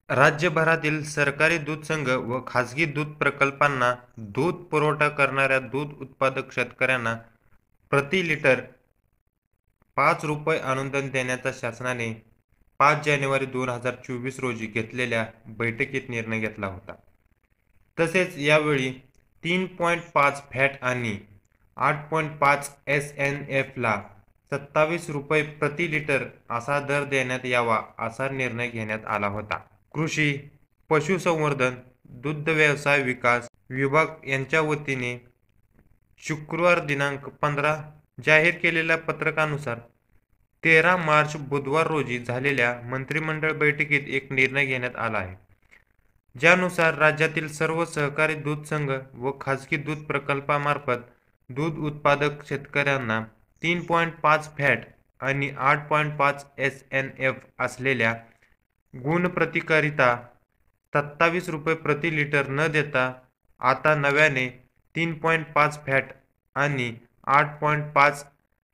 राज्यभरातील सरकारी दूध संघ व खाजगी दूध प्रकल्पांना दूध पुरवठा करणाऱ्या दूध उत्पादक शेतकऱ्यांना प्रति लिटर ₹5 अनुदान देण्याचा शासनाने 5 जानेवारी 2024 रोजी घेतलेल्या बैठकीत निर्णय घेतला होता. तसेच यावेळी 3.5 फॅट आणि 8.5 SNF ला ₹27 प्रति लिटर असा दर देण्यात यावा असा निर्णय घेण्यात आला होता. कृषी, पशुसंवर्धन, दुग्धव्यवसाय विकास विभाग यांच्या वतीने शुक्रवार दिनांक 15 जाहीर केलेल्या पत्रकानुसार 13 मार्च बुधवार रोजी झालेल्या मंत्रिमंडळ बैठकीत एक निर्णय घेण्यात आला आहे. ज्यानुसार राज्यातील सर्व सहकारी दूध संघ व खाजगी दूध प्रकल्पामार्फत दूध उत्पादक शेतकऱ्यांना 3.5 फॅट आणि 8.5 SNF असलेल्या गुणप्रतिकारिता ₹27 प्रति लिटर न देता आता नव्याने 3.5 फॅट आणि 8.5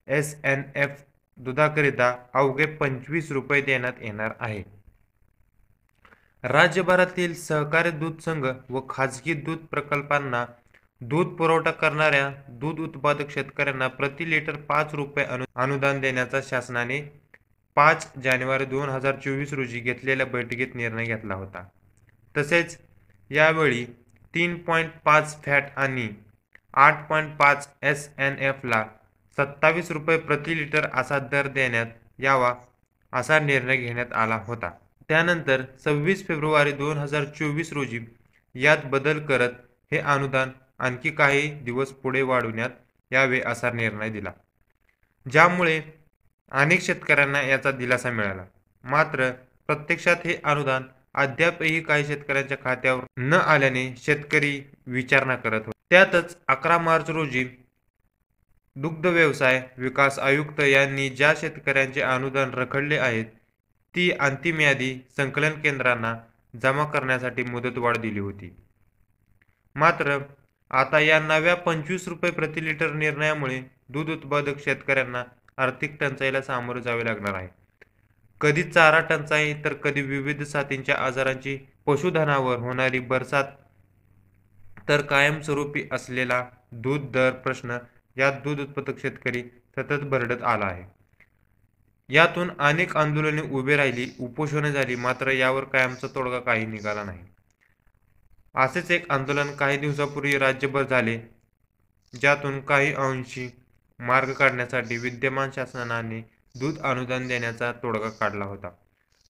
SNF दुधाकरिता अवघे ₹25 देण्यात येणार आहे. राज्यभरातील सहकारी दूध संघ व खाजगी दूध प्रकल्पांना दूध पुरवठा करणाऱ्या दूध उत्पादक शेतकऱ्यांना प्रति लिटर ₹5 अनुदान देण्याचा शासनाने 5 जानेवारी 2024 रोजी घेतलेल्या बैठकीत निर्णय घेतला होता. तसेच यावेळी 3.5 फॅट आणि 8.5 SNF ला ₹27 प्रति लिटर असा दर देण्यात यावा असा निर्णय घेण्यात आला होता. त्यानंतर 26 फेब्रुवारी 2024 रोजी यात बदल करत हे अनुदान आणखी काही दिवस पुढे वाढवण्यात यावे असा निर्णय दिला, ज्यामुळे अनेक शेतकऱ्यांना याचा दिलासा मिळाला. मात्र प्रत्यक्षात हे अनुदान अद्यापही काही शेतकऱ्यांच्या खात्यावर न आल्याने शेतकरी विचारणा करत होते. त्यातच 11 मार्च रोजी दुग्ध व्यवसाय विकास आयुक्त यांनी ज्या शेतकऱ्यांचे अनुदान रखडले आहेत ती अंतिम यादी संकलन केंद्रांना जमा करण्यासाठी मुदतवाढ दिली होती. मात्र आता या नव्या ₹25 प्रति लिटर निर्णयामुळे दूध उत्पादक शेतकऱ्यांना आर्थिक टंचाईला सामोरे जावे लागणार आहे. कधी चारा टंचाई तर कधी विविध साथींच्या आजारांची, पशुधनावर होणारी बरसात तर कायमस्वरूपी असलेला दूध दर प्रश्न यात दूध उत्पादक शेतकरी सतत भरडत आला आहे. यातून अनेक आंदोलने उभी राहिली, उपोषणे झाली, मात्र यावर कायमचा तोडगा काही निघाला नाही. असेच एक आंदोलन काही दिवसापूर्वी राज्यभर झाले, ज्यातून काही अंशी मार्ग काढण्यासाठी विद्यमान शासनाने दूध अनुदान देण्याचा तोडगा काढला होता.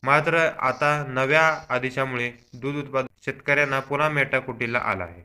मात्र आता नव्या आदेशामुळे दूध उत्पादक शेतकऱ्यांना पुन्हा मेटाकुटीला आला आहे.